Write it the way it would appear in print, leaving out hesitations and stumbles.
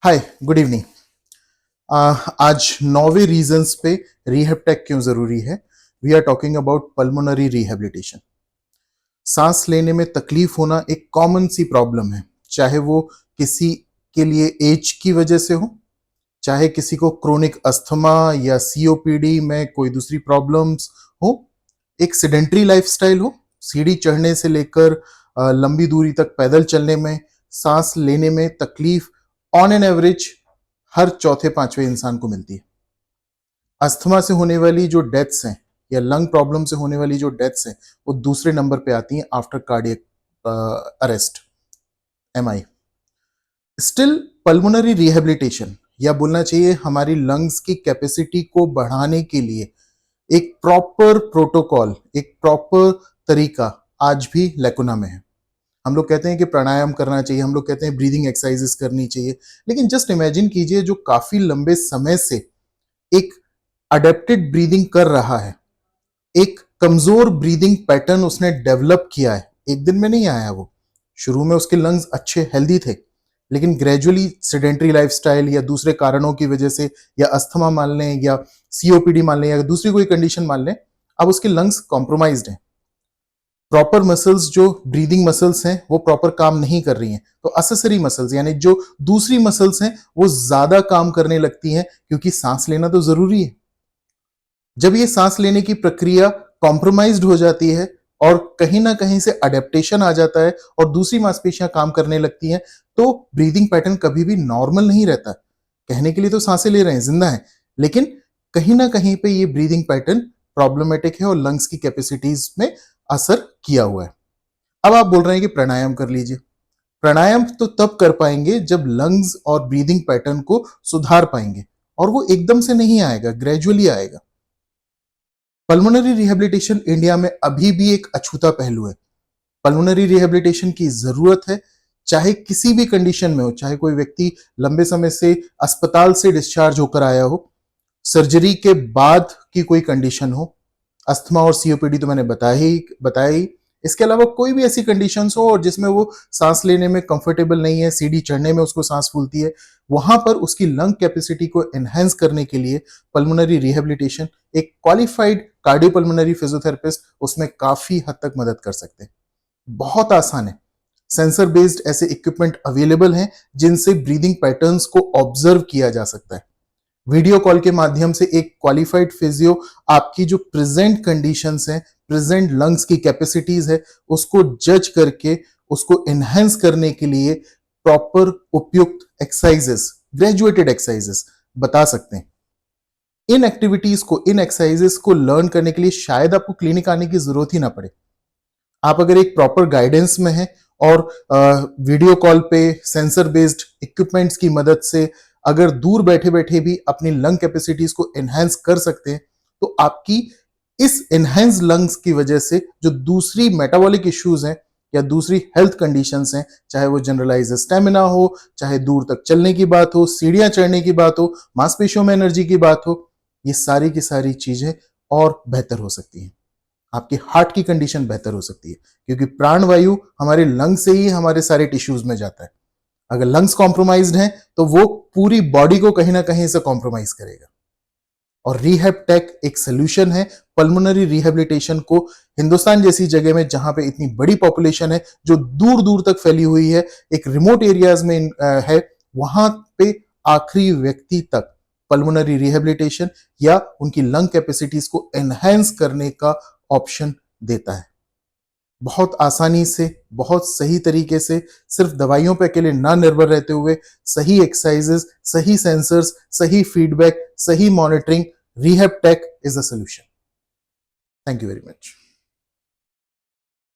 हाय, good evening. आज 9वें reasons पे रिहैब टेक क्यों जरूरी है। We are talking about pulmonary rehabilitation. सांस लेने में तकलीफ होना एक कॉमन सी प्रॉब्लम है, चाहे वो किसी के लिए एज की वजह से हो, चाहे किसी को क्रोनिक अस्थमा या सीओपीडी में कोई दूसरी प्रॉब्लम्स हो, एक सेडेंट्री लाइफस्टाइल हो, सीढ़ी चढ़ने से लेकर लंबी दूरी तक पैदल चलने में, सांस लेने में तकलीफ ऑन एन एवरेज हर चौथे पांचवें इंसान को मिलती है। अस्थमा से होने वाली जो डेथ्स हैं या लंग प्रॉब्लम से होने वाली जो डेथ्स हैं वो दूसरे नंबर पे आती हैं after cardiac arrest, MI. Still pulmonary rehabilitation या बोलना चाहिए हमारी लंग्स की कैपेसिटी को बढ़ाने के लिए एक प्रॉपर प्रोटोकॉल, एक प्रॉपर तरीका आज भी लैकुना में है। हम लोग कहते हैं कि प्राणायाम करना चाहिए, हम लोग कहते हैं ब्रीदिंग एक्सरसाइजेस करनी चाहिए, लेकिन जस्ट इमेजिन कीजिए जो काफी लंबे समय से एक अडेप्टेड ब्रीदिंग कर रहा है, एक कमजोर ब्रीदिंग पैटर्न उसने डेवलप किया है, एक दिन में नहीं आया वो। शुरू में उसके लंग्स अच्छे हेल्दी थे, लेकिन ग्रेजुअली सेडेंट्री लाइफस्टाइल या दूसरे कारणों की वजह से, या अस्थमा मान लें या सीओपीडी मान लें या दूसरी कोई कंडीशन मान लें, अब उसके लंग्स कॉम्प्रोमाइज्ड हैं। प्रॉपर मसल्स जो ब्रीदिंग मसल्स हैं वो प्रॉपर काम नहीं कर रही हैं, तो असेसरी मसल्स यानी जो दूसरी मसल्स हैं वो ज्यादा काम करने लगती हैं, क्योंकि सांस लेना तो जरूरी है। जब ये सांस लेने की प्रक्रिया कॉम्प्रोमाइज्ड हो जाती है और कहीं ना कहीं से अडेप्टेशन आ जाता है और दूसरी मांसपेशियां काम करने लगती हैं, तो ब्रीदिंग पैटर्न कभी भी नॉर्मल नहीं रहता। कहने के लिए तो सांसें ले रहे हैं, जिंदा है, लेकिन कहीं ना कहीं पे ये ब्रीदिंग पैटर्न प्रॉब्लमेटिक है और लंग्स की कैपेसिटीज में असर किया हुआ है। अब आप बोल रहे हैं कि प्राणायाम कर लीजिए। प्राणायाम तो तब कर पाएंगे जब लंग्स और ब्रीदिंग पैटर्न को सुधार पाएंगे, और वो एकदम से नहीं आएगा, ग्रेजुअली आएगा। पल्मोनरी रिहेबिलिटेशन इंडिया में अभी भी एक अछूता पहलू है। पल्मोनरी रिहेबिलिटेशन की जरूरत है, चाहे किसी भी कंडीशन में हो, चाहे कोई व्यक्ति लंबे समय से अस्पताल से डिस्चार्ज होकर आया हो, सर्जरी के बाद की कोई कंडीशन हो, अस्थमा और सीओपीडी तो मैंने बताया ही, इसके अलावा कोई भी ऐसी कंडीशंस हो और जिसमें वो सांस लेने में कंफर्टेबल नहीं है, सीढ़ी चढ़ने में उसको सांस फूलती है, वहां पर उसकी लंग कैपेसिटी को एनहेंस करने के लिए पल्मोनरी रिहेबिलिटेशन, एक क्वालिफाइड कार्डियोपल्मोनरी फिजियोथेरेपिस्ट उसमें काफी हद तक मदद कर सकते हैं। बहुत आसान है। सेंसर बेस्ड ऐसे इक्विपमेंट अवेलेबल हैं जिनसे ब्रीदिंग पैटर्न्स को ऑब्जर्व किया जा सकता है। वीडियो कॉल के माध्यम से एक क्वालिफाइड फिजियो आपकी जो प्रेजेंट कंडीशंस हैं, प्रेजेंट लंग्स की कैपेसिटीज है, उसको जज करके उसको एनहेंस करने के लिए प्रॉपर उपयुक्त एक्सरसाइजेस, ग्रेजुएटेड एक्सरसाइजेस बता सकते हैं। इन एक्टिविटीज को, इन एक्सरसाइजेस को लर्न करने के लिए शायद आपको क्लिनिक आने की जरूरत ही ना पड़े। आप अगर एक प्रॉपर गाइडेंस में हैं और वीडियो कॉल पे सेंसर बेस्ड इक्विपमेंट्स की मदद से अगर दूर बैठे बैठे भी अपनी लंग कैपेसिटीज को एनहेंस कर सकते हैं, तो आपकी इस एनहेंस लंग्स की वजह से जो दूसरी मेटाबॉलिक इश्यूज हैं या दूसरी हेल्थ कंडीशंस हैं, चाहे वो जनरलाइज स्टेमिना हो, चाहे दूर तक चलने की बात हो, सीढ़ियां चढ़ने की बात हो, मांसपेशियों में एनर्जी की बात हो, ये सारी की सारी चीजें और बेहतर हो सकती हैं। आपके हार्ट की कंडीशन बेहतर हो सकती है, क्योंकि प्राणवायु हमारे लंग से ही हमारे सारे टिश्यूज में जाता है। अगर लंग्स कॉम्प्रोमाइज्ड हैं तो वो पूरी बॉडी को कहीं ना कहीं से कॉम्प्रोमाइज करेगा। और रिहैब टेक एक सोल्यूशन है पल्मोनरी रिहेबिलिटेशन को हिंदुस्तान जैसी जगह में, जहां पे इतनी बड़ी पॉपुलेशन है जो दूर दूर तक फैली हुई है, एक रिमोट एरियाज में है, वहां पे आखिरी व्यक्ति तक पल्मोनरी रिहेबिलिटेशन या उनकी लंग कैपेसिटीज को एनहेंस करने का ऑप्शन देता है। बहुत आसानी से, बहुत सही तरीके से, सिर्फ दवाइयों पे अकेले ना निर्भर रहते हुए, सही एक्सरसाइजेस, सही सेंसर्स, सही फीडबैक, सही monitoring, rehab tech is a solution. Thank you very much.